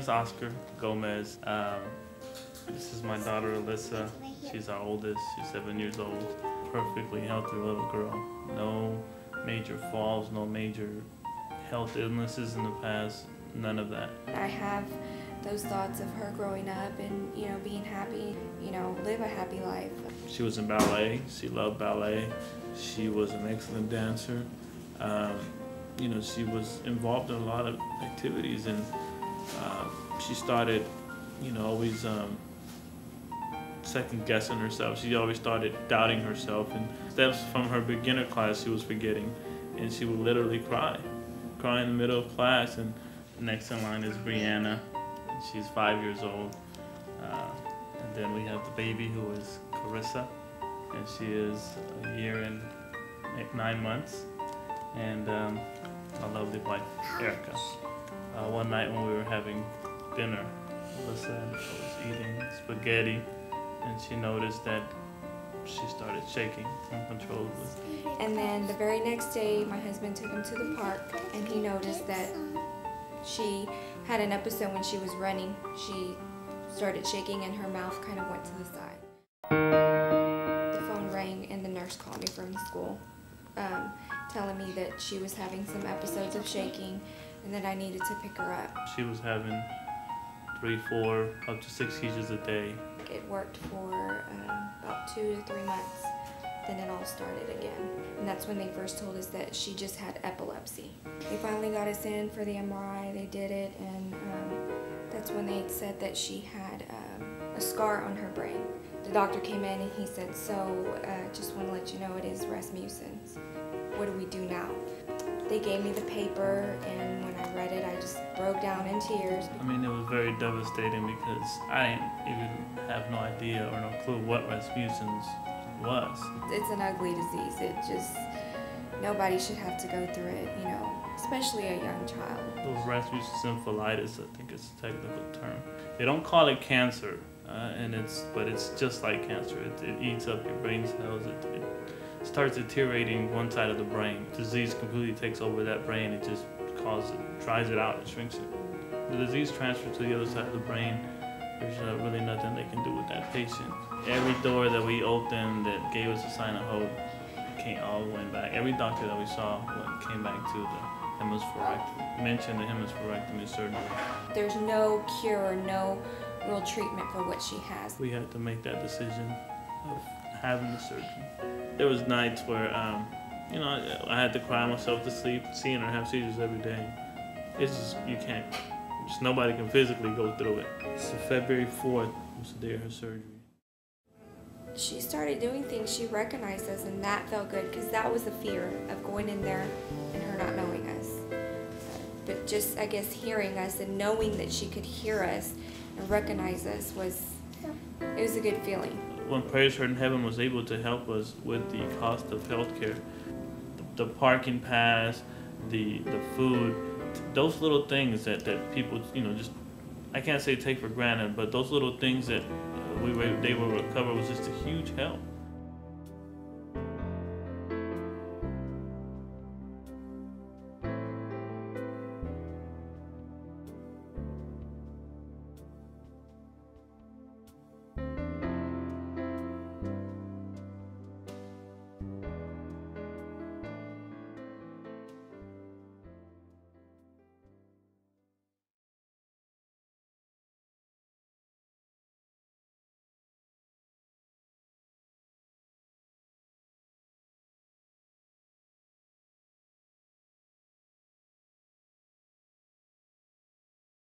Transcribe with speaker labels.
Speaker 1: is Oscar Gomez. This is my daughter Alyssa. She's our oldest. She's 7 years old. Perfectly healthy little girl. No major falls, no major health illnesses in the past. None of that.
Speaker 2: I have those thoughts of her growing up and, being happy, live a happy life.
Speaker 1: She was in ballet. She loved ballet. She was an excellent dancer. She was involved in a lot of activities, and she started, always second guessing herself. She always started doubting herself, and steps from her beginner class she was forgetting, and she would literally cry in the middle of class. And next in line is Brianna, and she's 5 years old. And then we have the baby, who is Carissa, and she is a year and 9 months. And our lovely wife, Erica. One night when we were having dinner, Alyssa was eating spaghetti, and she noticed that she started shaking uncontrollably.
Speaker 2: And then the very next day, my husband took him to the park, and he noticed that she had an episode when she was running. She started shaking, and her mouth kind of went to the side. The phone rang, and the nurse called me from the school, telling me that she was having some episodes of shaking and that I needed to pick her up.
Speaker 1: She was having 3, 4, up to 6 seizures a day.
Speaker 2: It worked for about 2 to 3 months. Then it all started again. And that's when they first told us that she just had epilepsy. They finally got us in for the MRI. They did it, and that's when they said that she had a scar on her brain. The doctor came in and he said, just want to let you know it is Rasmussen's. What do we do now? They gave me the paper, and when I read it, I just broke down in tears.
Speaker 1: I mean, it was very devastating because I didn't even have no idea or no clue what Rasmussen's was.
Speaker 2: It's an ugly disease. Nobody should have to go through it, especially a young child.
Speaker 1: Those Rasmussen's encephalitis, I think it's a technical term. They don't call it cancer, but it's just like cancer. It eats up your brain cells. It starts deteriorating one side of the brain. Disease completely takes over that brain. It just dries it out, it shrinks it. The disease transfers to the other side of the brain. There's really nothing they can do with that patient. Every door that we opened that gave us a sign of hope all went back. Every doctor that we saw came back to the hemispherectomy, mentioned the hemispherectomy surgery. There's
Speaker 2: no cure or no real treatment for what she has.
Speaker 1: We had to make that decision of having the surgery. There was nights where, I had to cry myself to sleep, seeing her have seizures every day. It's just, nobody can physically go through it. So February 4th was the day of her surgery.
Speaker 2: She started doing things, she recognized us, and that felt good, because that was the fear of going in there and her not knowing us. But just, I guess, hearing us and knowing that she could hear us and recognize us it was a good feeling.
Speaker 1: When Prayers Heard in Heaven was able to help us with the cost of healthcare, the parking pass, the food, those little things that people, just, I can't say take for granted, but those little things that they will recover was just a huge help.